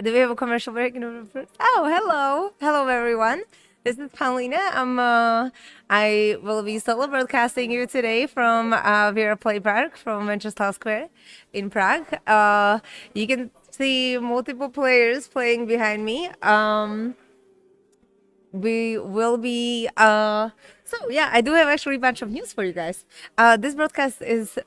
Do we have a commercial break? Oh, hello everyone. This is Paulina. I will be solo broadcasting you today from Vera Play Park from Wenceslas Square in Prague. You can see multiple players playing behind me. We will be so yeah, I do have actually a bunch of news for you guys. This broadcast is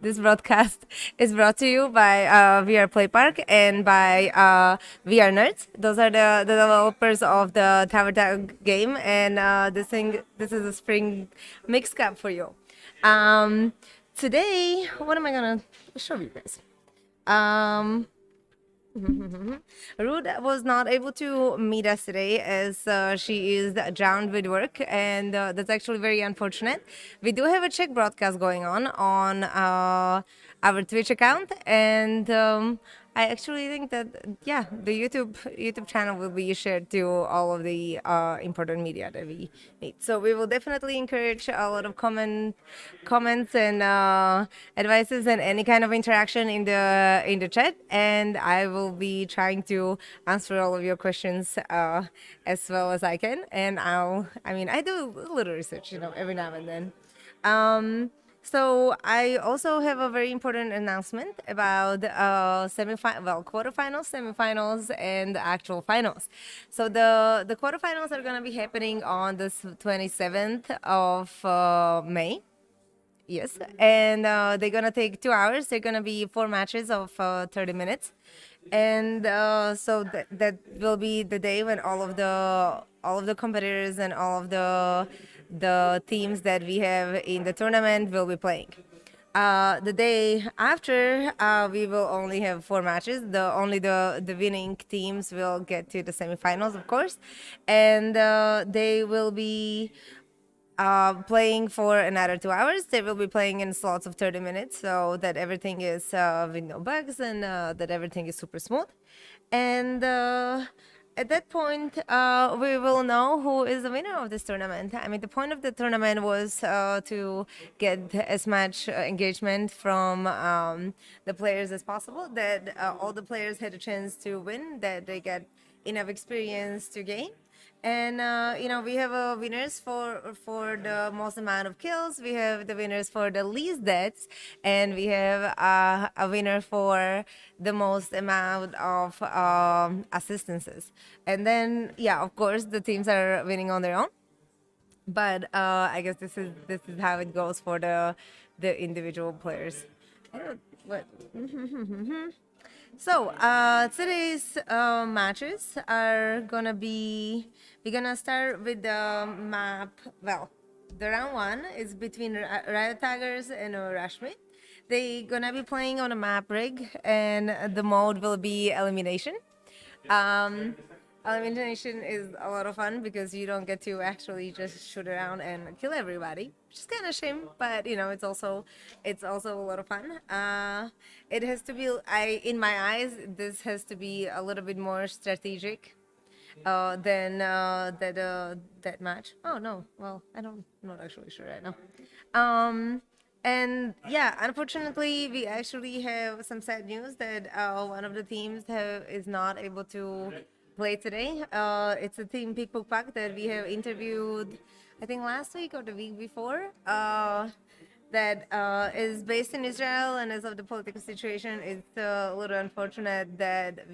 this broadcast is brought to you by VR Play Park and by VR Nerds. Those are the developers of the Tower Tag game, and this is a spring mix cup for you. Today, what am I gonna show you guys? Um, Ruth was not able to meet us today as she is drowned with work, and that's actually very unfortunate. We do have a Czech broadcast going on our Twitch account, and I actually think that yeah, the YouTube channel will be shared to all of the important media that we need. So we will definitely encourage a lot of comments and advices and any kind of interaction in the chat, and I will be trying to answer all of your questions as well as I can. And I do a little research, every now and then. So I also have a very important announcement about quarterfinals, semifinals, and the actual finals. So the quarterfinals are gonna be happening on the 27th of May. Yes, and they're gonna take 2 hours. They're gonna be 4 matches of 30 minutes, and so that will be the day when all of the competitors and all of the teams that we have in the tournament will be playing. The day after, we will only have 4 matches. The winning teams will get to the semifinals, of course, and they will be playing for another 2 hours. They will be playing in slots of 30 minutes so that everything is with no bugs and that everything is super smooth. And at that point, we will know who is the winner of this tournament. I mean, the point of the tournament was to get as much engagement from the players as possible, that all the players had a chance to win, that they get enough experience to gain. And we have winners for the most amount of kills. We have the winners for the least deaths, and we have a winner for the most amount of assistances. And then, yeah, of course, the teams are winning on their own. But I guess this is how it goes for the individual players. What? So, today's matches are gonna be. We're gonna start with the map. Well, the round one is between Riot Tigers and Rashmi. They're gonna be playing on a map rig, and the mode will be elimination. Um, Elimination is a lot of fun because you don't get to actually just shoot around and kill everybody, which is kind of shame, but it's also a lot of fun. It has to be, in my eyes, this has to be a little bit more strategic than that match. Oh no, well, I'm not actually sure right now. And yeah, unfortunately, we actually have some sad news that one of the teams is not able to play today. It's a team Pickpock that we have interviewed, I think last week or the week before. That is based in Israel, and as of the political situation, it's a little unfortunate that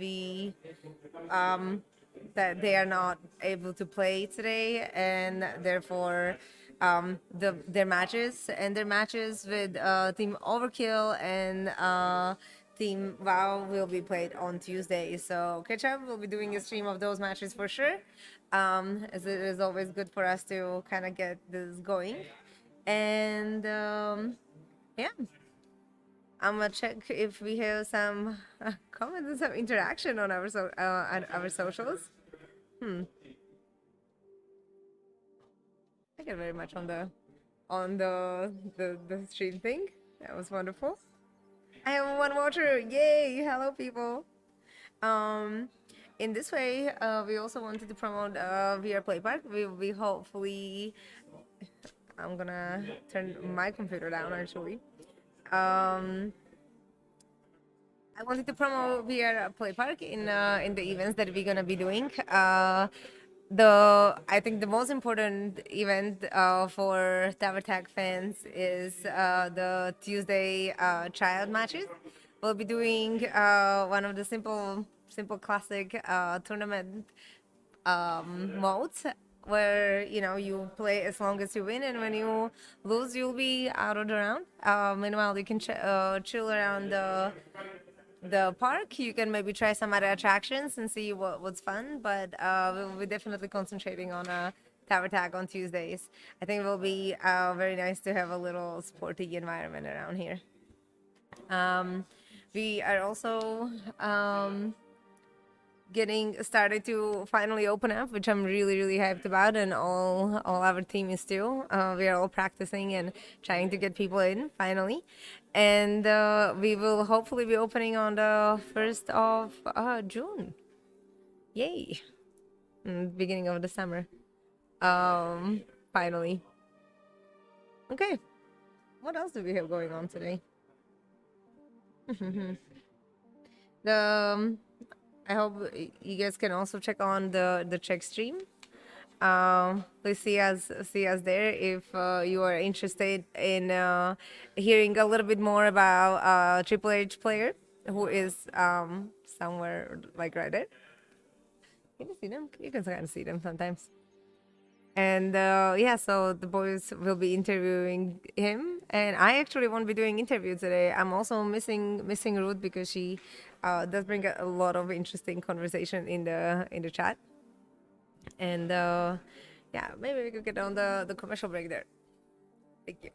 that they are not able to play today, and therefore their matches with Team Overkill and Team WoW will be played on Tuesday. So Ketchup will be doing a stream of those matches for sure, as it is always good for us to kind of get this going. And yeah, I'm gonna check if we have some comments and some interaction on our socials. Thank you very much on the stream thing. That was wonderful. I have one watcher. Yay! Hello, people. In this way, we also wanted to promote VR Play Park. We hopefully. I'm gonna turn my computer down actually. I wanted to promote here Play Park in the events that we're gonna be doing. I think the most important event for Tower Tag fans is the Tuesday child matches. We'll be doing one of the simple classic tournament modes where you play as long as you win, and when you lose you'll be out of the round. Meanwhile, you can chill around the park. You can maybe try some other attractions and see what's fun, but we'll be definitely concentrating on tower tag on Tuesdays. I think it will be very nice to have a little sporty environment around here. We are also getting started to finally open up, which I'm really hyped about, and all our team is too. We are all practicing and trying to get people in finally, and we will hopefully be opening on the 1st of June. Yay! Beginning of the summer. Finally. Okay. What else do we have going on today? the I hope you guys can also check on the Czech stream. Please see us there if you are interested in hearing a little bit more about Triple H player who is somewhere like right there. Can you see them? You can kind of see them sometimes. And yeah, so the boys will be interviewing him, and I actually won't be doing interview today. I'm also missing Ruth because she does bring a lot of interesting conversation in the chat. And yeah, maybe we could get on the commercial break there. Thank you.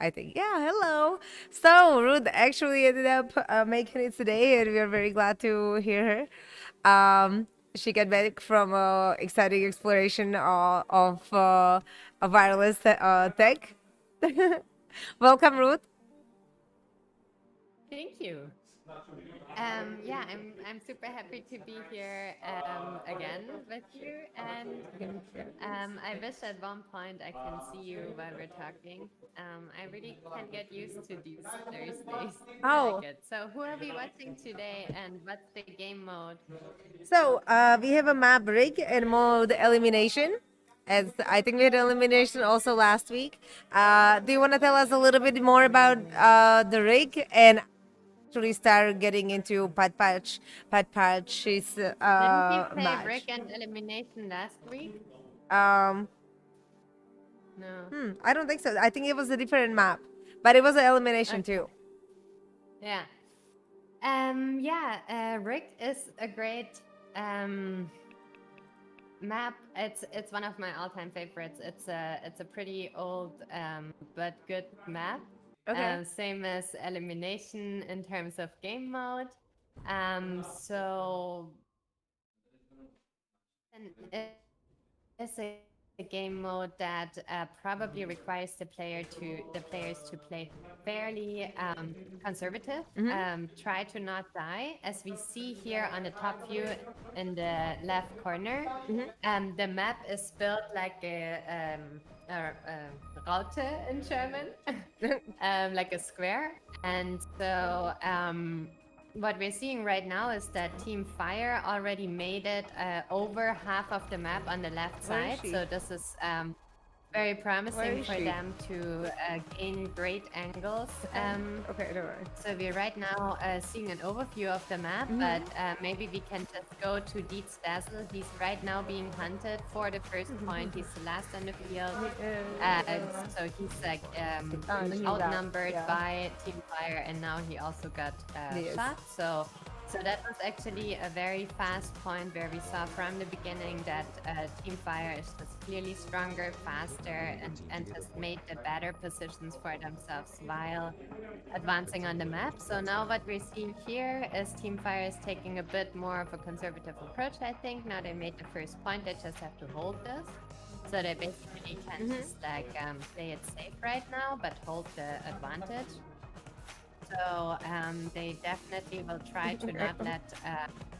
I think. Yeah, hello. So Ruth actually ended up making it today, and we are very glad to hear her. She got back from exciting exploration of wireless tech. Welcome, Ruth. Thank you. Yeah, I'm super happy to be here again with you, and I wish at one point I can see you while we're talking. I really can't get used to these Thursdays that I Oh, get. So, who are we watching today, and what's the game mode? so we have a map rig and mode elimination. As I think we had elimination also last week. Do you want to tell us a little bit more about the rig and actually start getting into Pat Patch's Didn't we play Brick match? and Elimination last week? Um, No. I don't think so. I think it was a different map, but it was an elimination Okay. too. Yeah. Yeah. Rick is a great map. It's one of my all-time favorites. It's a pretty old but good map. Okay. Same as elimination in terms of game mode. So and it's a game mode that probably requires the players to play fairly conservative. Try to not die, as we see here on the top view in the left corner. The map is built like a Raute in German, like a square, and so. What we're seeing right now is that Team Fire already made it over half of the map on the left Where is side. she? So this is very Where promising is for she? them to gain great angles. Okay, don't worry. So we're right now seeing an overview of the map, but maybe we can just go to Dietz Dazzle. He's right now being hunted for the first point. He's the last on the field. So he's like he's outnumbered out, yeah. by Team Fire, and now he also got Yes. shot. So that was actually a very fast point where we saw from the beginning that Team Fire is just clearly stronger, faster, and has made the better positions for themselves while advancing on the map. So now what we're seeing here is Team Fire is taking a bit more of a conservative approach, I think. Now they made the first point, they just have to hold this. So they basically can just like play it safe right now, but hold the advantage. So they definitely will try to not let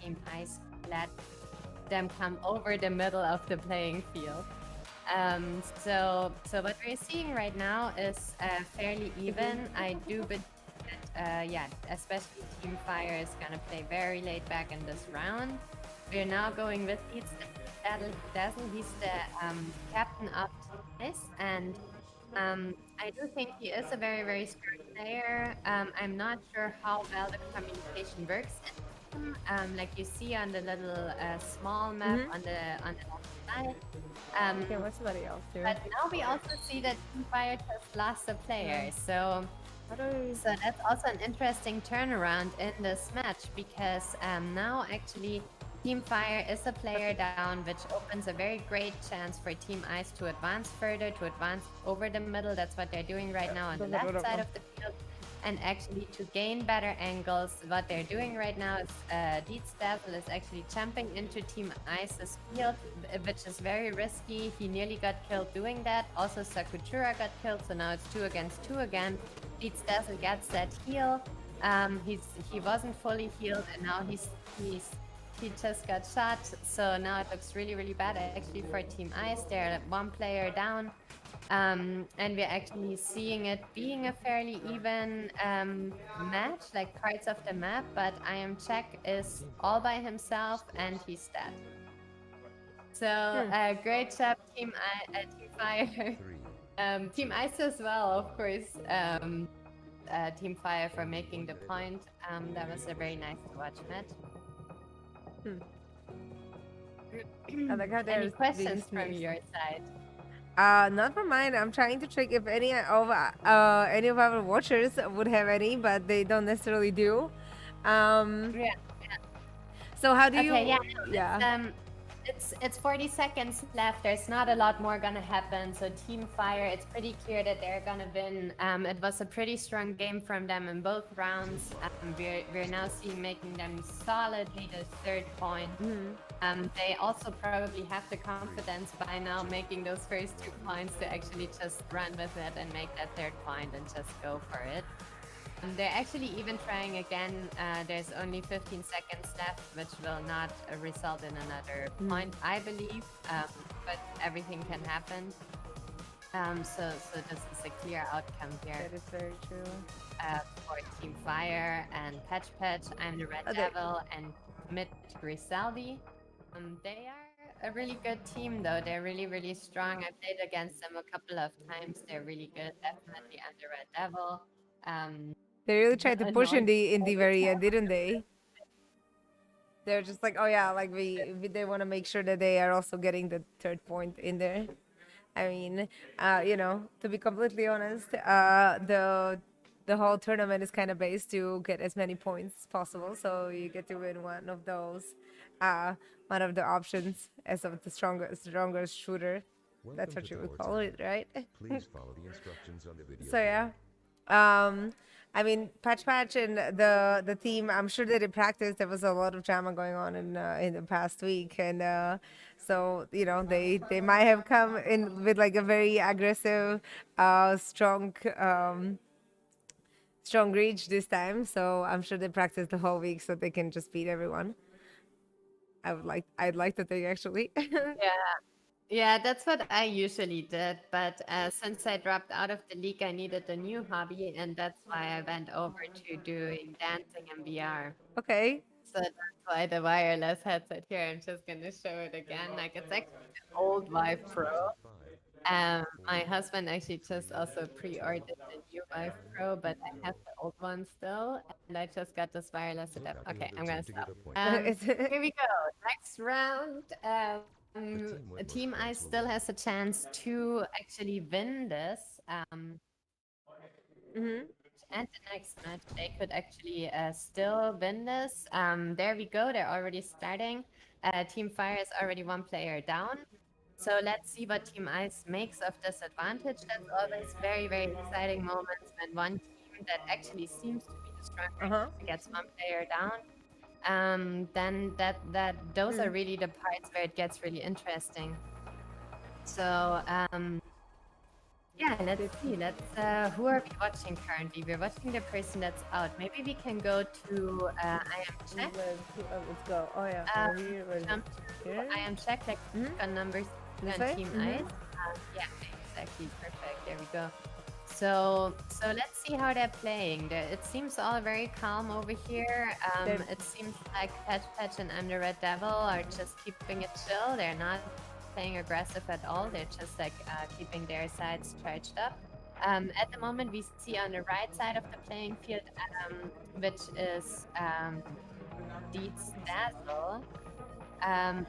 Team Ice let them come over the middle of the playing field. So what we're seeing right now is fairly even. I do believe that, yeah, especially Team Fire is gonna play very laid back in this round. We're now going with Dietz Dazzle. He's the captain of Team Ice, and I do think he is a very, very strong player. I'm not sure how well the communication works. Like you see on the little small map on the left side. Okay, what's somebody else here? But now we also see that Team Fire just lost a player. So that's also an interesting turnaround in this match, because now actually Team Fire is a player down, which opens a very great chance for Team Ice to advance further, to advance over the middle. That's what they're doing right now on the left side of the field, and actually to gain better angles. What they're doing right now is Dietz Dazzle is actually jumping into Team Ice's field, which is very risky. He nearly got killed doing that. Also Sakutura got killed, so now it's 2 against 2 again. Dietz Dazzle gets that heal. He wasn't fully healed, and now he just got shot. So now it looks really, really bad actually for Team Ice. They're 1 player down. And we're actually seeing it being a fairly even match, like parts of the map, but I am Check is all by himself and he's dead. So great job, Team Fire. Team Ice as well, of course. Team Fire for making the point. That was a very nice to watch match. I like how Any there's questions these from mixed- your side? Not for mine. I'm trying to check if any of our watchers would have any, but they don't necessarily do. Yeah. So how do you? Okay, yeah. Yeah. It's 40 seconds left. There's not a lot more gonna happen. So Team Fire, it's pretty clear that they're gonna win. It was a pretty strong game from them in both rounds. We're now seeing making them solidly the third point. They also probably have the confidence by now making those first 2 points to actually just run with it and make that third point and just go for it. They're actually even trying again. There's only 15 seconds left, which will not result in another point, I believe. But everything can happen. So this is a clear outcome here. That is very true. For Team Fire and Patch Patch. I'm the Red Devil and Mid Grisaldi. They are a really good team, though. They're really, really strong. I played against them a couple of times. They're really good. Definitely I'm the Red Devil. They really tried to push in annoying the very end, didn't they? They're just like, oh yeah, like they want to make sure that they are also getting the third point in there. I mean, you know, to be completely honest, the whole tournament is kind of based to get as many points as possible. So you get to win one of those, one of the options as of the strongest shooter. That's what you would call it, right? Please follow the instructions on the video. So yeah. I mean, Patch Patch and the team, I'm sure that in practice there was a lot of drama going on in the past week, and so you know they might have come in with like a very aggressive, strong strong reach this time. So I'm sure they practiced the whole week so they can just beat everyone. I'd like to think actually. Yeah, that's what I usually did. But since I dropped out of the league, I needed a new hobby, and that's why I went over to doing dancing and VR. Okay. So that's why the wireless headset here. I'm just gonna show it again. Like it's actually an old Vive Pro. My husband actually just also pre-ordered the new Vive Pro, but I have the old one still, and I just got this wireless setup. Okay, I'm gonna stop. Here we go. Next round. Team Ice still has a chance to actually win this. And the next match, they could actually still win this. There we go. They're already starting. Team Fire is already one player down. So let's see what Team Ice makes of this advantage. That's always very, very exciting moments when one team that actually seems to be the stronger gets one player down. Then those are really the parts where it gets really interesting. So yeah, let's see. Who are we watching currently? We're watching the person that's out. Maybe we can go to I am check. Let's go. Oh yeah. Jump to I am check like on numbers on Team Ice. Yeah, exactly. Perfect. There we go. So let's see how they're playing. It seems all very calm over here. It seems like Patch Patch and I'm the Red Devil are just keeping it chill. They're not playing aggressive at all. They're just like keeping their sides charged up. At the moment, we see on the right side of the playing field, which is Deeds Dazzle,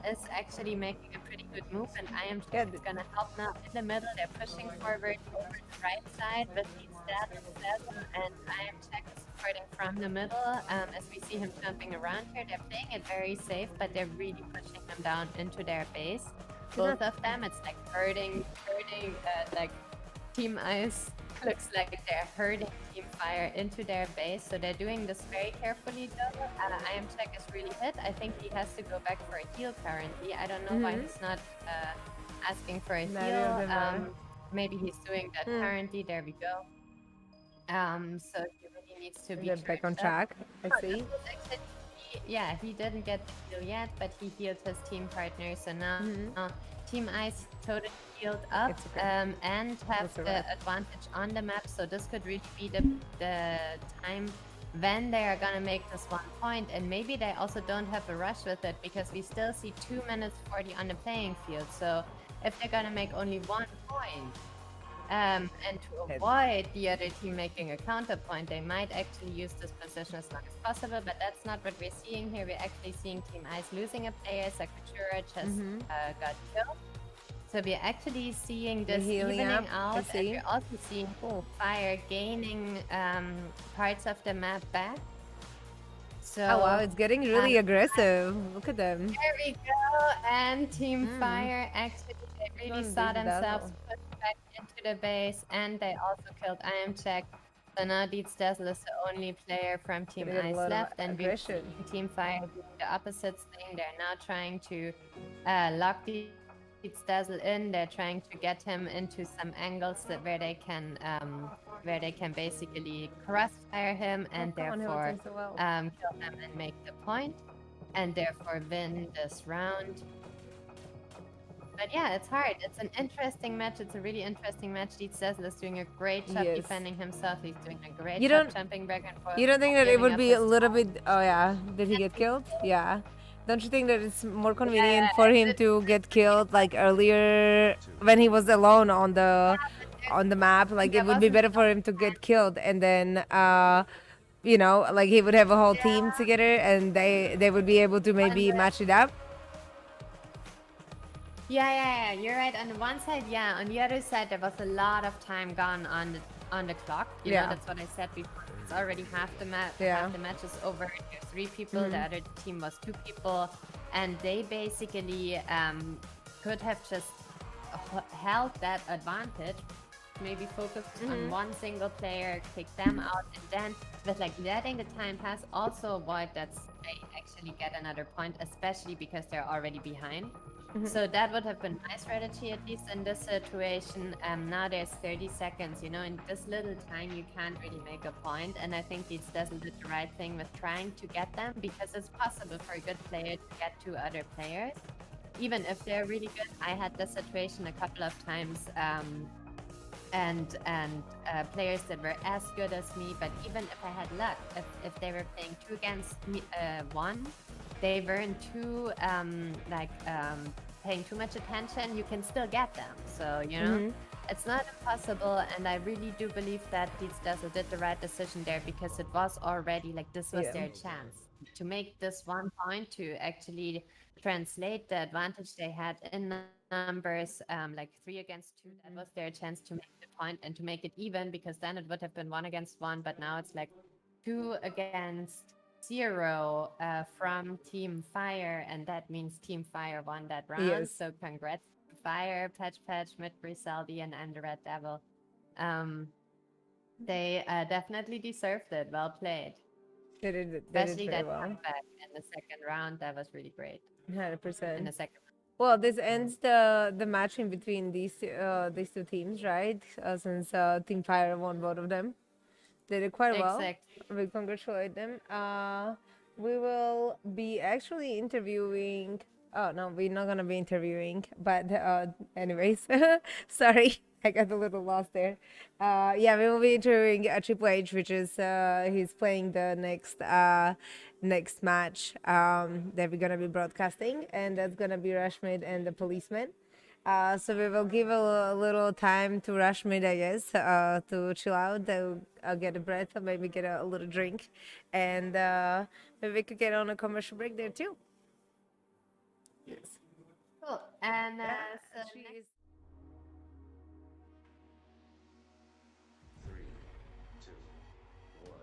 is actually making a pretty good move, and I am just gonna help now in the middle. They're pushing forward over the right side with Deeds Dazzle, and I am check supporting from the middle. As we see him jumping around here, they're playing it very safe, but they're really pushing him down into their base. Both of them, it's like hurting, like Team Ice looks like they're herding Team Fire into their base, so they're doing this very carefully though. I am check is really hit. I think he has to go back for a heal currently. I don't know why he's not asking for a heal. Maybe he's doing that currently. There we go. So he really needs to be back on track. I see. Yeah, he didn't get the heal yet, but he healed his team partner. So now Team Ice totally healed up and have the advantage on the map. So this could really be the time when they are gonna make this 1 point, and maybe they also don't have a rush with it because we still see 2 minutes 40 on the playing field. So if they're gonna make only 1 point, and to avoid the other team making a counterpoint, they might actually use this position as long as possible, but that's not what we're seeing here. We're actually seeing Team Ice losing a player. Sakura just got killed. So we're actually seeing this evening out, and we're also seeing Fire gaining parts of the map back. So Oh wow, it's getting really aggressive. Look at them. there we go. And Team Mm. Fire actually they really Gonna saw beat themselves Dazzle. pushed back into the base, and they also killed I am check. So now Deeds Dazzle is the only player from Team Gonna get a Ice lot of left, and we've aggression. seen Team Fire doing the opposite thing. They're now trying to lock Deeds Dazzle in. They're trying to get him into some angles where they can basically crossfire him and Oh, come on, therefore Hamilton, so well. kill him and make the point, and therefore win this round. But yeah, it's hard. It's an interesting match. It's a really interesting match. Deeds Dazzle is doing a great job Yes. defending himself. He's doing a great You job don't- jumping back and forth. You don't think that it giving would up be his a little time. bit? Oh yeah, did he get killed? Yeah. Don't you think that it's more convenient for him to get killed like earlier when he was alone on the map? Like it would be better for him to get killed and then you know, like he would have a whole team together and they would be able to maybe match it up. Yeah, you're right. On the one side, yeah. On the other side, there was a lot of time gone on the clock. You Yeah. know, that's what I said before. It's already half the match. Yeah. Half the match is over. There's 3 people. The other team was 2 people, and they basically could have just held that advantage. Maybe focused on one single player, kick them out, and then with like letting the time pass, also avoid that they actually get another point, especially because they're already behind. So that would have been my strategy, at least in this situation. Now there's 30 seconds, you know, in this little time you can't really make a point. And I think Deeds Dazzle did the right thing with trying to get them, because it's possible for a good player to get to other players, even if they're really good. I had this situation a couple of times, and players that were as good as me, but even if I had luck, if they were playing 2 against me, 1, they weren't too paying too much attention, you can still get them. So, you know, it's not impossible, and I really do believe that Deeds Dazzle did the right decision there, because it was already like this was their chance to make this 1 point, to actually translate the advantage they had in numbers, like 3 against 2. That was their chance to make the point and to make it even, because then it would have been 1 against 1, but now it's like 2 against 0 from Team Fire, and that means Team Fire won that round. Yes. So congrats to Fire, Patch, Mid Griseldi, and the Red Devil. They definitely deserved it. Well played. They did Especially very that well. comeback in the second round. That was really great. 100%. In the second round. Well, this ends the match in between these two teams, right? Since Team Fire won both of them, they did quite well. Exactly. We congratulate them. We will be actually interviewing. Oh no, we're not gonna be interviewing. But anyways, sorry, I got a little lost there. Yeah, we will be interviewing Triple H, which is he's playing the next match that we're gonna be broadcasting, and that's gonna be Rashmid and the Policeman. So we will give a little time to Rashmid, I guess, to chill out, to get a breath, or maybe get a little drink, and maybe we could get on a commercial break there too. Yes. Cool. And so She next is. 3, 2, 1.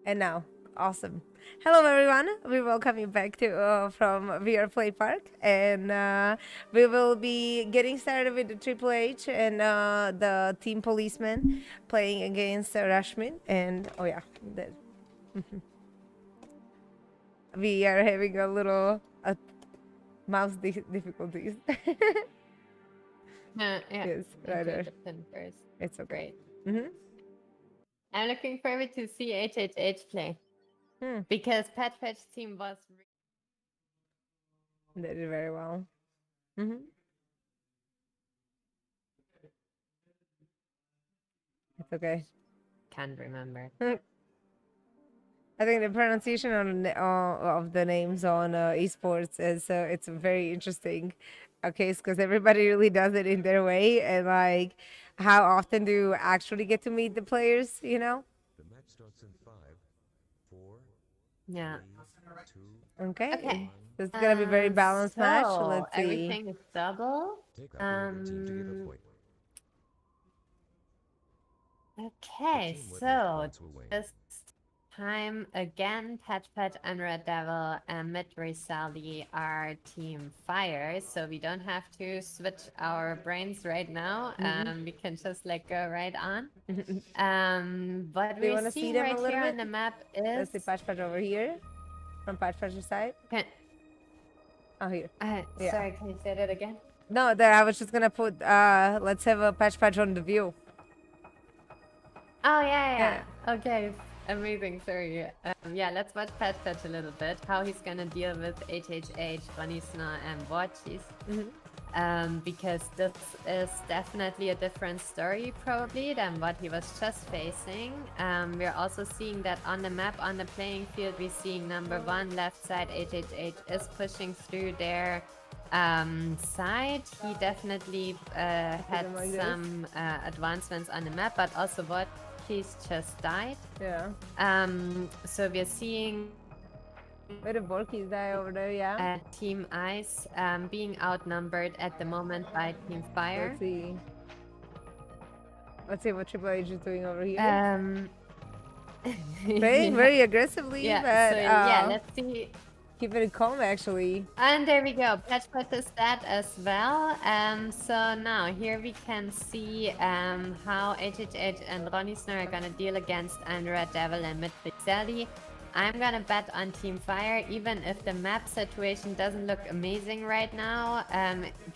And now, awesome. Hello, everyone. We welcome you back to from VR Play Park, and we will be getting started with the Triple H and the Team Policeman playing against Rashmin. And oh yeah, that we are having a little mouse difficulties. Yeah. Yes, right Into there. the pin first. It's okay. Great. Mm-hmm. I'm looking forward to see HHH play Hmm. because Pat Pat's team was They did very well. Mm-hmm. It's okay. can't remember. I think the pronunciation of the names on esports is it's very interesting. Okay, because everybody really does it in their way, and like, how often do you actually get to meet the players? You know? The match starts in 5, 4, Yeah. 3, 2. Okay. Okay. So it's gonna be a very balanced match. So Let's see. everything is double. Take out the other team to get a point. Okay, team with so most points will win. this time again, Patch Patch and Red Devil and Midway Sally are Team Fire, so we don't have to switch our brains right now. We can just like go right on. What Do you we wanna see see them a right little here on bit? the map Let's is see Patch Patch over here, from Patch Patch's side. Oh, here. Yeah. sorry, can you say that again? No, there. I was just gonna put. Let's have a Patch Patch on the view. Oh yeah. Okay, amazing. Sorry. Yeah, let's watch Patch Patch a little bit. How he's gonna deal with HHH, Vanisna, and Watchies. Because this is definitely a different story probably than what he was just facing. We're also seeing that on the map, on the playing field, we're seeing number 1 left side HHH is pushing through their side. He definitely had like this. some advancements on the map, but also what he's just died. Yeah. So we're seeing Where the Borkies die over there, yeah. Team Ice being outnumbered at the moment by Team Fire. Let's see. Let's see what Triple H is doing over here. Playing very aggressively, yeah, but so yeah, let's see. keeping it calm actually. And there we go. Patch Patch is that as well. So now here we can see how HHH and Ronnie Snore are gonna deal against Red Devil and Midway Sally. I'm gonna bet on Team Fire, even if the map situation doesn't look amazing right now.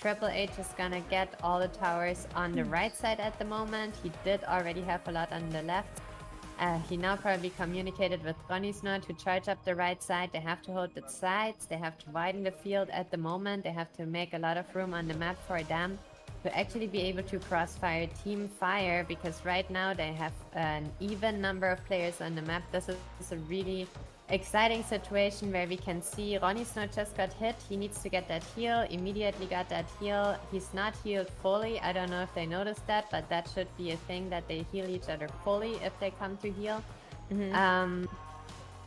Triple H is gonna get all the towers on the right side at the moment. He did already have a lot on the left. He now probably communicated with Ronnisno to charge up the right side. They have to hold the sides. They have to widen the field at the moment. They have to make a lot of room on the map for them to actually be able to crossfire Team Fire, because right now they have an even number of players on the map. This is a really exciting situation where we can see Ronnie Snow just got hit. He needs to get that heal, immediately got that heal. He's not healed fully. I don't know if they noticed that, but that should be a thing, that they heal each other fully if they come to heal.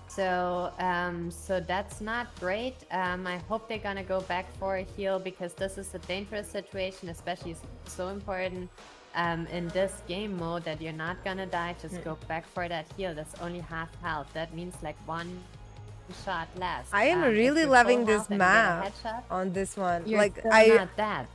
So that's not great. I hope they're gonna go back for a heal, because this is a dangerous situation, especially so important in this game mode that you're not gonna die. Just go back for that heal. That's only half health. That means like one shot less. I am If really you're loving full this health and get a map headshot, on this one. you're Like still I not dead.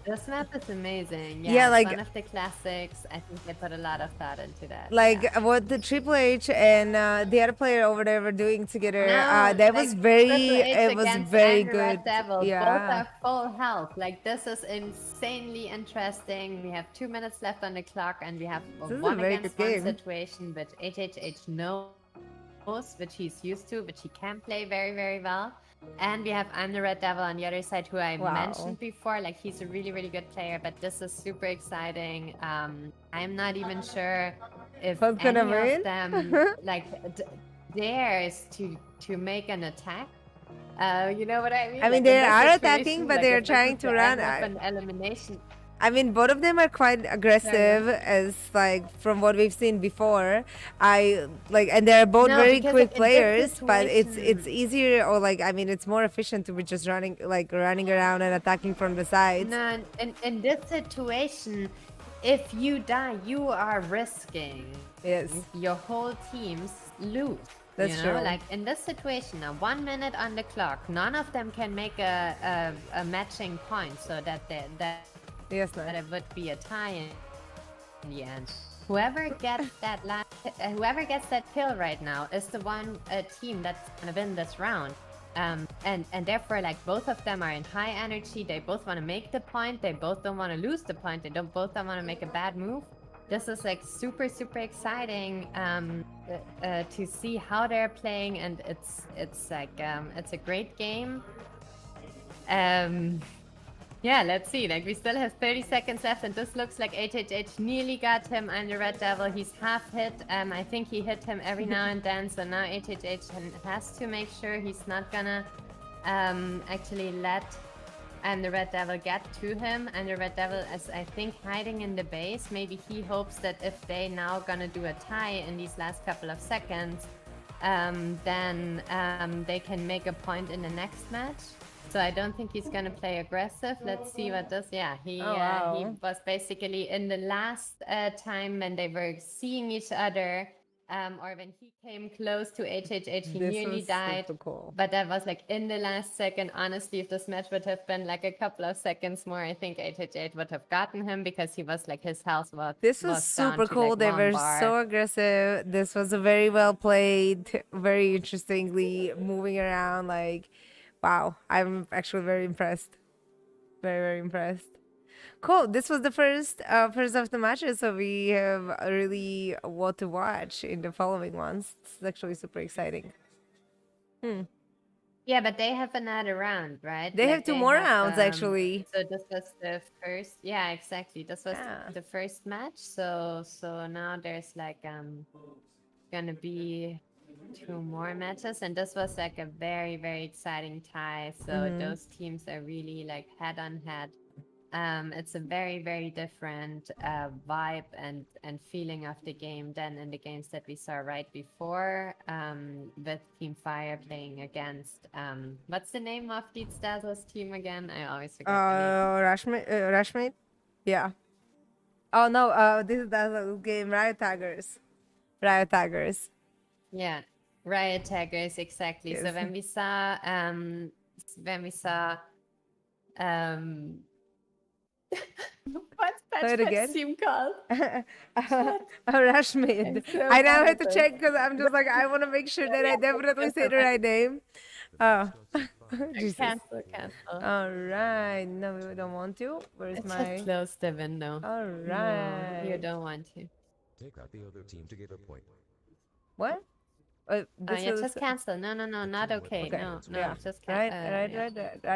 This map is amazing. Yeah, it's like- one of the classics. I think they put a lot of thought into that. like yeah. what the Triple H and the other player over there were doing together. No, That like, was very Triple H it was against very Andrew good. Red Devil. Both Yeah. are full health. Like, this is insanely interesting. We have 2 minutes left on the clock, and we have a This is a one very against good one game. situation, which HHH knows, which he's used to, which he can play very, very well. And we have I'm the Red Devil on the other side, who I Wow. mentioned before. Like, he's a really, really good player, but this is super exciting. I'm not even sure if Who's gonna any win? of them like dares to make an attack. You know what I mean? I mean, Like, they in this are situation, attacking, but like, they're if this trying is to the run. end of an elimination. I mean, both of them are quite aggressive, as like from what we've seen before. I like, and they're both No, very because quick in this players. But it's situation- easier, or like, I mean, it's more efficient to be just running around and attacking from the sides. No, in this situation, if you die, you are risking Yes. your whole team's lose. That's you know, true. like in this situation now, 1 minute on the clock, none of them can make a matching point so that Yes, that no. it would be a tie in the end. Whoever gets that whoever gets that kill right now is the one team that's gonna win this round. And therefore, like, both of them are in high energy. They both want to make the point. They both don't want to lose the point. They both don't want to make a bad move. This is like super exciting to see how they're playing, and it's like it's a great game. Yeah, let's see. Like, we still have 30 seconds left, and this looks like HHH nearly got him on the Red Devil. He's half hit. I think he hit him every now and then, so now HHH has to make sure he's not gonna actually let the Red Devil get to him. And the Red Devil is, I think, hiding in the base. Maybe he hopes that if they now gonna do a tie in these last couple of seconds, then they can make a point in the next match. So I don't think he's gonna play aggressive. Let's see what this. Yeah, he was basically in the last time when they were seeing each other, or when he came close to HHH, he This nearly was died. super cool. But that was like in the last second. Honestly, if this match would have been like a couple of seconds more, I think HHH would have gotten him, because he was like, his health was This was down super to, cool. like, They one were bar. so aggressive. This was a very well played, very interestingly moving around. Like, wow, I'm actually very impressed. Very impressed. Cool. This was the first of the matches, so we have really what to watch in the following ones. This is actually super exciting. Yeah, but they have another round, right? They Like, have two more rounds, actually. So this was the first. Yeah, exactly. This was Yeah. the first match. So now there's like gonna be two more matches, and this was like a very exciting tie. So those teams are really like head on head. It's a very different vibe and feeling of the game than in the games that we saw right before, with Team Fire playing against what's the name of Deeds Dazzle's team again? I always forget the name. Rashmate? Yeah. Oh no, this is the game, Riot Tigers. Riot Tigers. Yeah, Riot Tigers, exactly. So Yes. when we saw what's Say it again. Patch's team called? Rashmate. I'm so I now bad have at to this. check because I'm just like, I want to make sure that I definitely say the right name. Oh, Jesus. Cancel. All right. No, we don't want to. Where's Just my? close the window. All No, you right. don't want to. Take out the other team to get a point. What? Oh, This yeah, is just cancel. No, not okay. okay. No, Yeah. just Right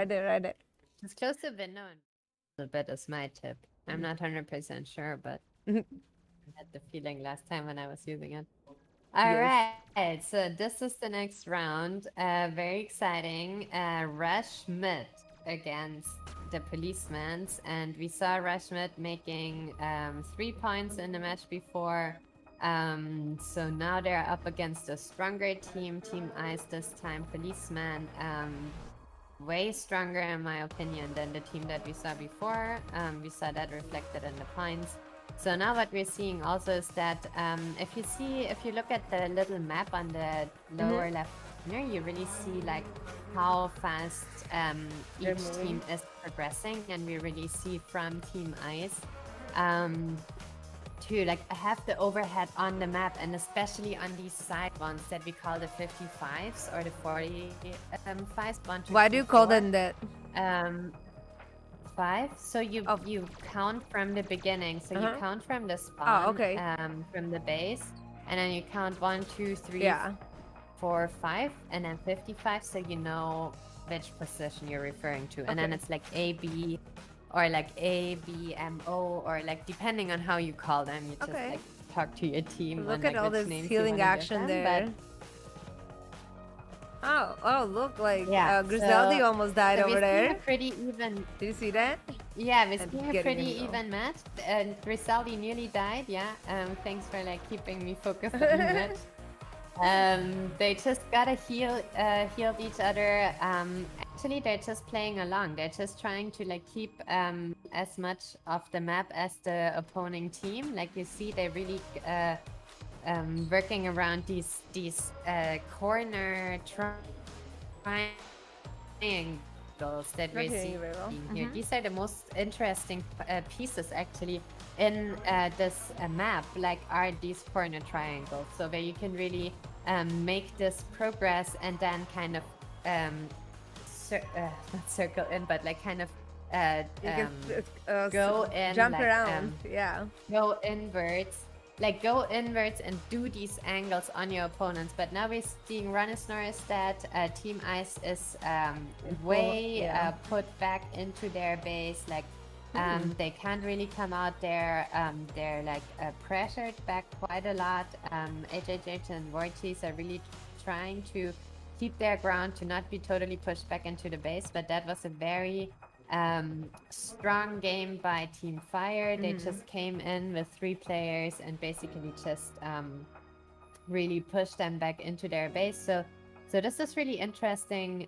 there. Just close the window and a little bit is my tip. I'm not 100% sure, but I had the feeling last time when I was using it. All Yes. right, so this is the next round. Very exciting. Rush Mid against the Policemen, and we saw Rush Mid making 3 points in the match before. So now they're up against a stronger team, Team Ice this time. Policeman, way stronger in my opinion than the team that we saw before. We saw that reflected in the points. So now what we're seeing also is that if you look at the little map on the lower left corner, you really see like how fast each team is progressing, and we really see from Team Ice to like have the overhead on the map, and especially on these side ones that we call the 55s or the 45s. Why do you call them that? 5. So you count from the beginning. So you count from the spawn. Oh, okay. From the base, and then you count 1, 2, 3, Yeah. 4, 5, and then 55. So you know which position you're referring to, and then it's like A, B, or like A, B, M, O, or like depending on how you call them, you just like talk to your team. Look on, at like, all which this names you healing wanna give action them, there. Oh, look, like Yeah, Griseldi so- almost died so over we're seeing there. a pretty even. Did you see that? Yeah, we're And seeing a getting pretty it, though. even match. And Griseldi nearly died. Yeah. Thanks for like keeping me focused on the match. They just gotta healed each other. Actually, they're just playing along. They're just trying to like keep as much of the map as the opposing team. Like you see, they really working around these corner triangles that we're Not hearing seeing you very well. here. These are the most interesting pieces actually in this map, like are these corner triangles. So where you can really make this progress and then kind of not circle in, but like kind of You can go in, jump like, around. Yeah. go inwards and do these angles on your opponents. But now we're seeing Runnisnor's that Team Ice is way yeah. put back into their base. Like they can't really come out there. They're like pressured back quite a lot. HHH and Vortex are really trying to keep their ground, to not be totally pushed back into the base. But that was a very strong game by Team Fire. They just came in with 3 players and basically just really pushed them back into their base. So this is really interesting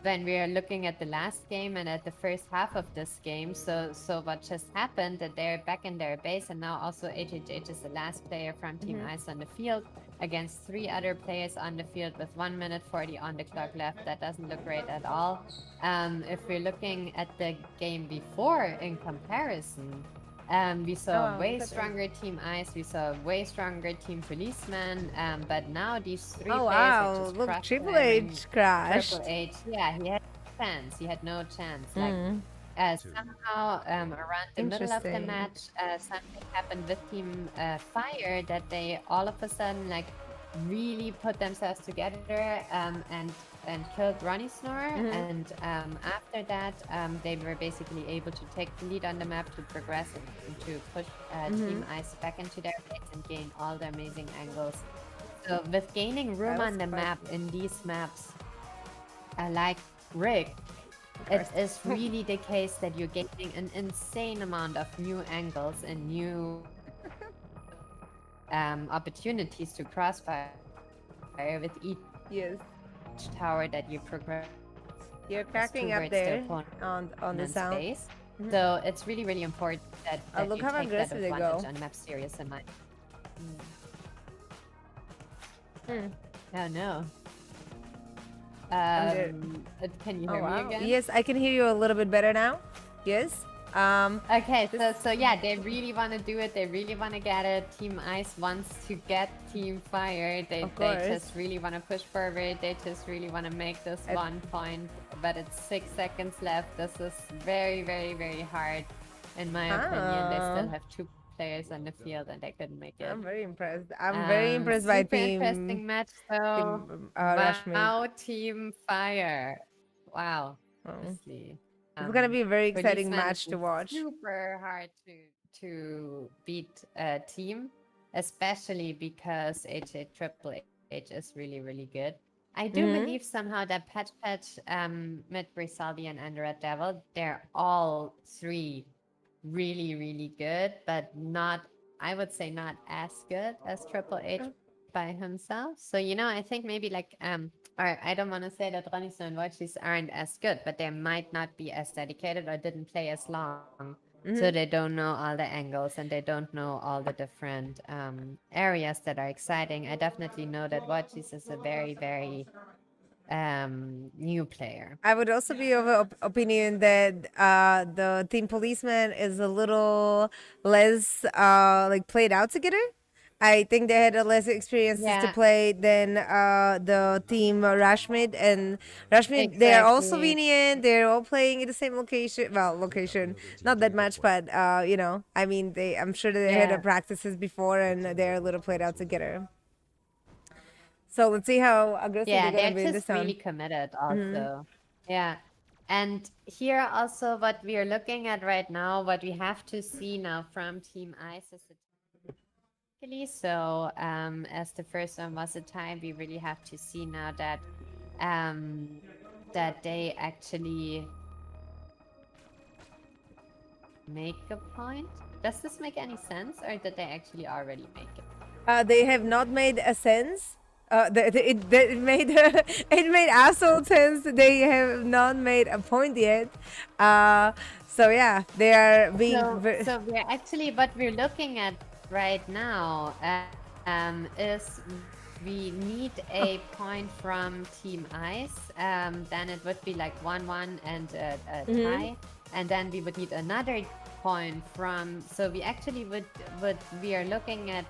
when we are looking at the last game and at the first half of this game. So what just happened, that they're back in their base, and now also HHH is the last player from Team Ice on the field against 3 other players on the field with 1 minute 40 on the clock left. That doesn't look great at all. If we're looking at the game before in comparison, we saw way stronger Team Ice, we saw way stronger Team Policeman, but now these 3 players are just Look, Triple H crashed. Triple H, yeah, he had no chance. He had no chance. Like somehow around the middle of the Interesting. match, something happened with Team Fire that they all of a sudden like really put themselves together and killed Ronnie Snore. And after that, they were basically able to take the lead on the map, to progress and to push Team Ice back into their base and gain all the amazing angles. So with gaining room on the map in these maps, like Rick, it is really the case that you're gaining an insane amount of new angles and new opportunities to crossfire with each Yes. tower that you progress. You're cracking up towards there the on the opponent's sound. base. So it's really, really important that, Look you how take that aggressive they advantage go. on map serious in mind. Oh no. there. Can you hear me again? Yes, I can hear you a little bit better now. Yes. Okay, so yeah, they really want to do it. They really want to get it. Team Ice wants to get Team Fire. They just really want to push forward. They just really want to make this 1 point. But it's 6 seconds left. This is very, very, very hard, in my opinion. They still have 2 players on the field and they couldn't make it. I'm very impressed. I'm very impressed by super Team. interesting match though. Rashmi. Wow, Team Fire. Wow. Oh. Honestly. It's gonna be a very exciting Policeman match to is watch. Super hard to beat a team, especially because Triple H is really, really good. I do believe somehow that Patch, Mid Grisaldi, and Red Devil, they're all 3 really, really good, but not, I would say, not as good as Triple H by himself. So, you know, I think maybe like or I don't want to say that Ronnie and Watchies aren't as good, but they might not be as dedicated or didn't play as long. So they don't know all the angles and they don't know all the different areas that are exciting. I definitely know that Watchies is a very, very new player. I would also be of opinion that the Team Policeman is a little less like played out together. I think they had a less experiences to play than the team Rashmid and Rashmid. They are also lenient. They're all playing in the same location. Well, location, not that much, but you know, I mean, I'm sure they had practices before and they're a little played out together. So let's see how aggressive they're gonna be this time. Really committed also. Yeah. And here also what we are looking at right now, what we have to see now from Team Ice is so as the first one was a tie, we really have to see now that that they actually make a point. Does this make any sense, or did they actually already make it? They have not made a sense. It made it made absolute sense. They have not made a point yet. So yeah, they are being. So we're actually what we're looking at right now is we need a point from Team Ice. Then it would be like 1-1 and a tie, and then we would need another point from. So we actually would we are looking at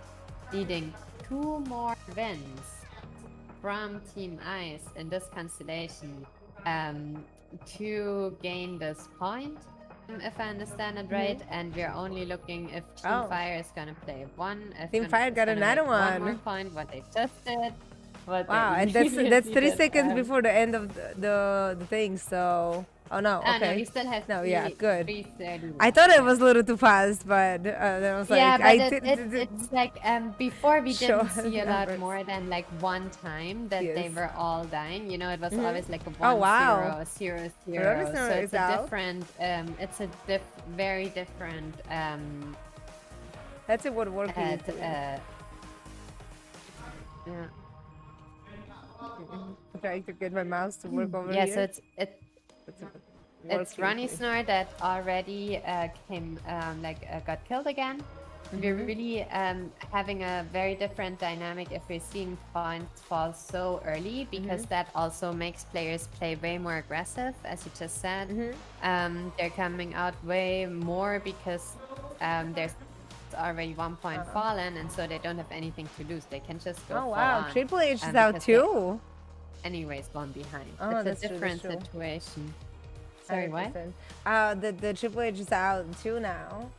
needing 2 more wins from Team Ice in this constellation to gain this point, if I understand it right. And we're only looking if Team Fire is gonna play one. If Team Fire got another one more one. point, what they just did. What Wow, they and that's immediately 3 did, seconds before the end of the thing. So, oh no, no, okay. we still have No, yeah, good. 3:30 I thought it was a little too fast, but then I was like, yeah, but I it's like before we Show didn't see a lot numbers. more than like one time that they Yes. were all dying. You know, it was always like a 1-0, Oh, wow. 0-0. Rotisserie So is it's a out. different. It's a very different. Let's see what work is. Yeah. I'm trying to get my mouse to work over Yeah. here. So it's Ronnie Snore that already got killed again. We're really having a very different dynamic if we're seeing points fall so early, because that also makes players play way more aggressive, as you just said. They're coming out way more because there's already 1 point fallen, and so they don't have anything to lose. They can just go Oh full wow, on, Triple H is because out they too. anyways one behind. Oh, It's that's a true, different that's true. situation. Sorry, what? 100%. The Triple H is out too now,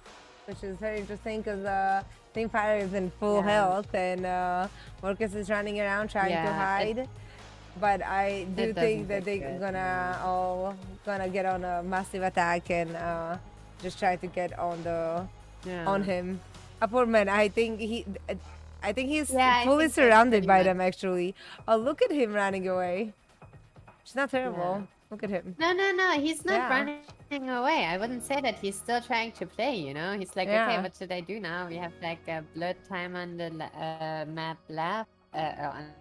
which is very interesting because Team Fire is in full health and Marcus is running around trying to hide. But I do think that they're gonna get on a massive attack and just try to get on him. A poor man. I think he's fully surrounded by them actually. Oh, look at him running away. It's not terrible. Look at him. No, he's not running away. I wouldn't say that. He's still trying to play, you know? He's like, okay, what should I do now? We have like a blood time on the map left, on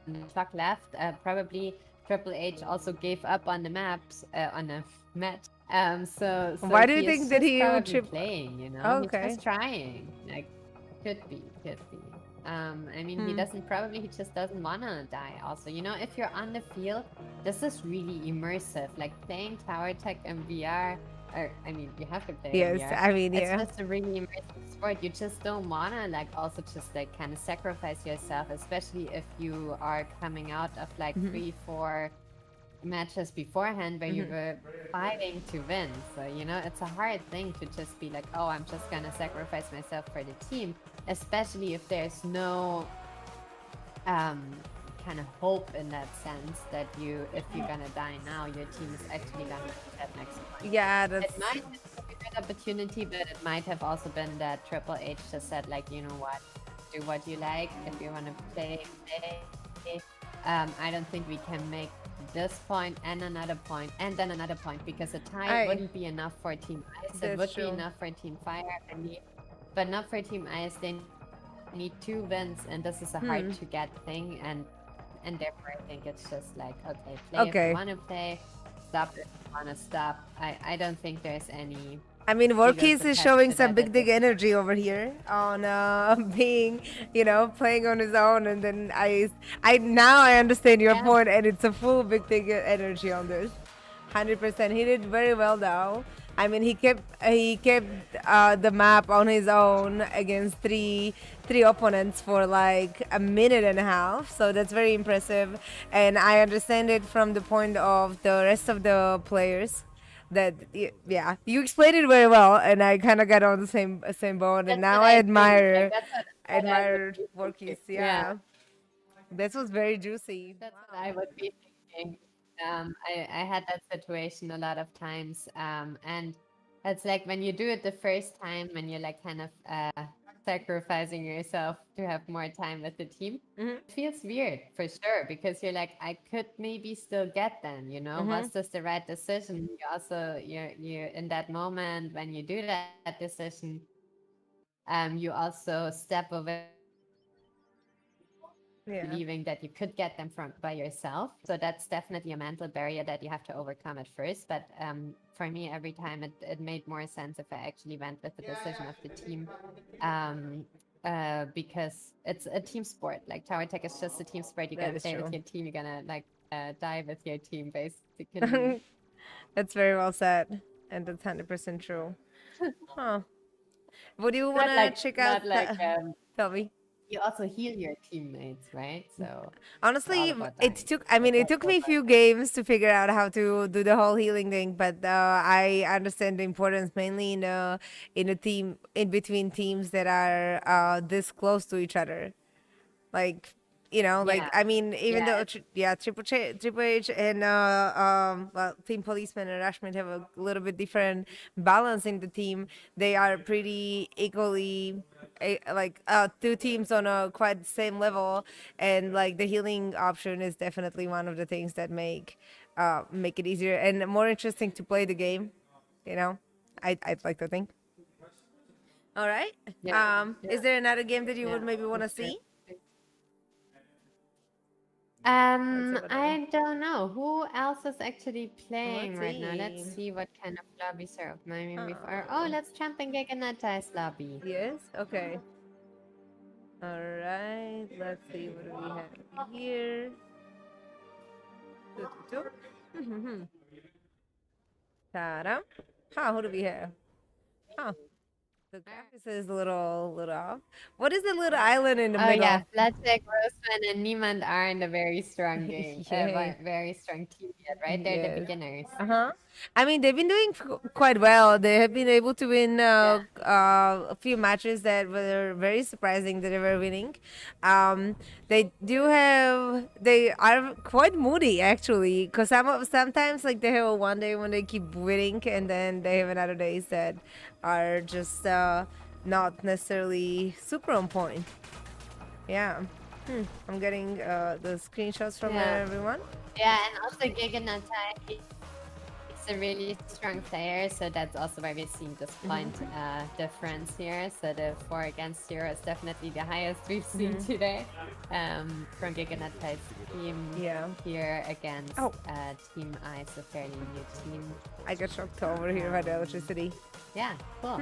the clock left. Probably Triple H also gave up on the maps, on the match. So why do you think that he would playing, you know? Okay. He's just trying. Like, could be. I mean, he just doesn't wanna die also. You know, if you're on the field, this is really immersive. Like playing Tower Tech in VR, or I mean, you have to play in VR. I mean, It's just a really immersive sport. You just don't wanna like also just like kind of sacrifice yourself, especially if you are coming out of like 3-4 matches beforehand where you were fighting to win. So, you know, it's a hard thing to just be like, oh, I'm just gonna sacrifice myself for the team, especially if there's no kind of hope in that sense that if you're gonna die now, your team is actually gonna get that next point. Yeah, that's... It might have been a good opportunity, but it might have also been that Triple H just said like, you know what, do what you like. If you want to play. I don't think we can make this point and another point and then another point, because a tie wouldn't be enough for Team Ice. It would be enough for Team Fire, but not for Team Ice. They need 2 wins, and this is a hard to get thing, and therefore I think it's just like, okay, play if you want to play, stop if you want to stop. I don't think there's any... I mean, Vorkis is showing some big energy over here on being, you know, playing on his own, and then now I understand your point, and it's a full big energy on this. 100%. He did very well though. I mean, he kept the map on his own against three opponents for like a minute and a half. So that's very impressive, and I understand it from the point of the rest of the players. That you explained it very well, and I kind of got on the same boat, and now I admire Vorkis. This was very juicy. That's what I would be thinking. I had that situation a lot of times, and it's like when you do it the first time, when you're like kind of sacrificing yourself to have more time with the team, it feels weird for sure, because you're like, I could maybe still get them, you know. Was this the right decision? You also you're in that moment when you do that decision, you also step away, believing that you could get them by yourself. So that's definitely a mental barrier that you have to overcome at first. But for me, every time it made more sense if I actually went with the decision of the team because it's a team sport. Like tower tech is just a team sport. You're That gonna is play with true. your team. You're gonna like die with your team, basically. That's very well said, and that's 100% true. Huh? Would you not wanna like check out? not like Tell me. you also heal your teammates, right? So it's all Honestly, about it dying. took. I mean, That's it what's took so me a fun. few games to figure out how to do the whole healing thing, but I understand the importance mainly in a team in between teams that are this close to each other. Like, like Yeah, I mean, even yeah, though yeah, Triple H and well, Team Policeman and Rashmit have a little bit different balance in the team. They are pretty equally like two teams on a quite same level, and like the healing option is definitely one of the things that make it easier and more interesting to play the game. You know, I'd like to think. All right. yeah, Is yeah, there another game that you yeah. would maybe want to That's true. see? Let's see what I don't know who else is actually let's playing right now. Let's see. see what kind of lobbies are open. I mean, before. Oh, Oh, let's jump in Giganetize lobby. yes. Okay. All right. Let's see what do we have here. Doo, doo, doo. Ta-da. Huh, who do we have? Huh. The graphics is a little off. What is the little island in the Oh yeah, middle? Flatcheck, Roseman, and Niemand are in a very strong game. Yay. Very strong team yet, right? They're the Yes. beginners. Uh-huh. I mean, they've been doing quite well. They have been able to win Yeah. a few matches that were very surprising that they were winning. They are quite moody actually, because sometimes like they have a one day when they keep winning, and then they have another days that are just not necessarily super on point. Yeah. I'm getting the screenshots from Yeah. everyone. Yeah, and also Giganetize is a really strong player, so that's also why we're seeing this point difference here. So the 4 against 0 is definitely the highest we've seen today from Giganetize team Yeah. here against Oh. Team Ice, a fairly new team. I got shocked over here by the electricity. Yeah, cool.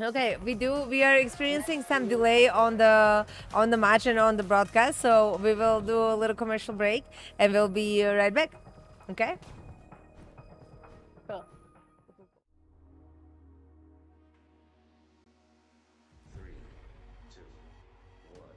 Okay, we are experiencing some delay on the match and on the broadcast, so we will do a little commercial break and we'll be right back. Okay? Cool. 3, 2, 1.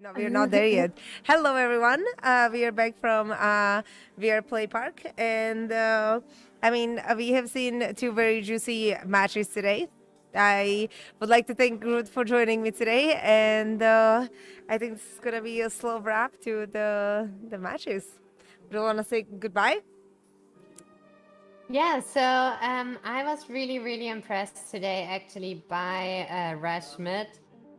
No, we're not there yet. Hello, everyone. We are back from VR Play Park, and I mean, we have seen two very juicy matches today. I would like to thank Ruth for joining me today, and I think this is gonna be a slow wrap to the matches. Do you want to say goodbye? Yeah, so I was really impressed today actually by Rashmit.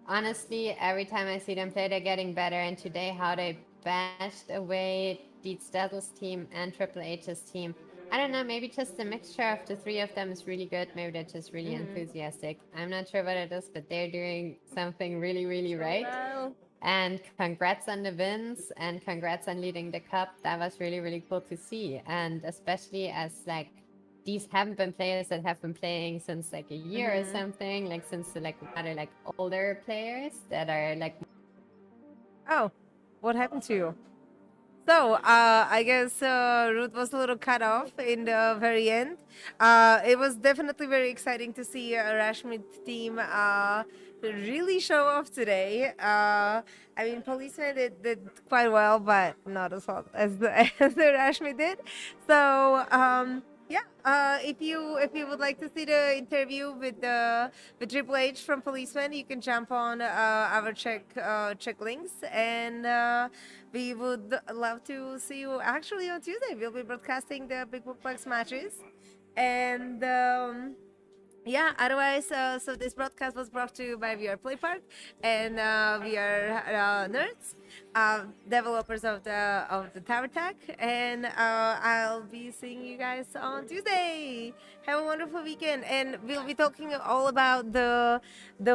Honestly, every time I see them play, they're getting better. And today, how they bashed away Deeds Dazzle's team and Triple H's team. I don't know, maybe just the mixture of the three of them is really good. Maybe they're just really enthusiastic. I'm not sure what it is, but they're doing something really right. Well, And congrats on the wins and congrats on leading the cup. That was really cool to see. And especially as like these haven't been players that have been playing since like a year or something, like since the like rather like older players that are like oh, what happened to you? So, I guess Ruth was a little cut off in the very end. It was definitely very exciting to see Rashmid's team really show off today. I mean, Policeman did quite well, but not as well as as the Rashmid did. So, yeah, if you would like to see the interview with Triple H from Policeman, you can jump on our check links, and we would love to see you actually on Tuesday. We'll be broadcasting the Big Bookplex matches, and yeah, otherwise, so this broadcast was brought to you by VR Play Park, and we are nerds, developers of the Tower Tech, and I'll be seeing you guys on Tuesday. Have a wonderful weekend, and we'll be talking all about the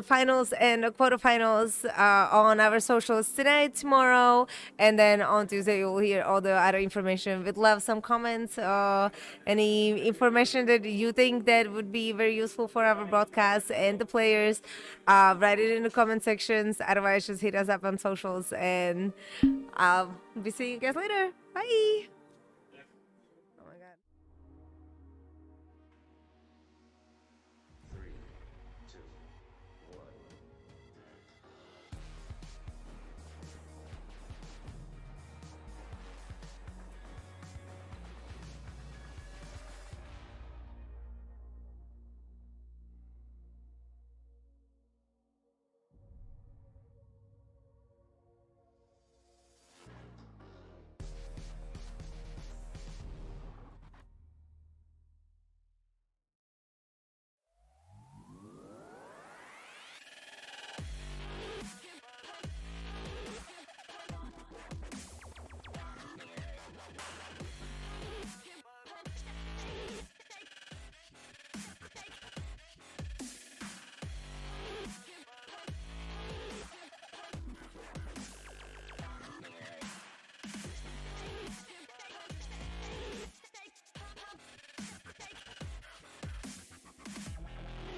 finals and the quarterfinals on our socials tonight, tomorrow, and then on Tuesday you'll hear all the other information. We'd love some comments, any information that you think that would be very useful for our broadcast and the players. Write it in the comment sections. Otherwise, just hit us up on socials, and I'll be seeing you guys later. Bye.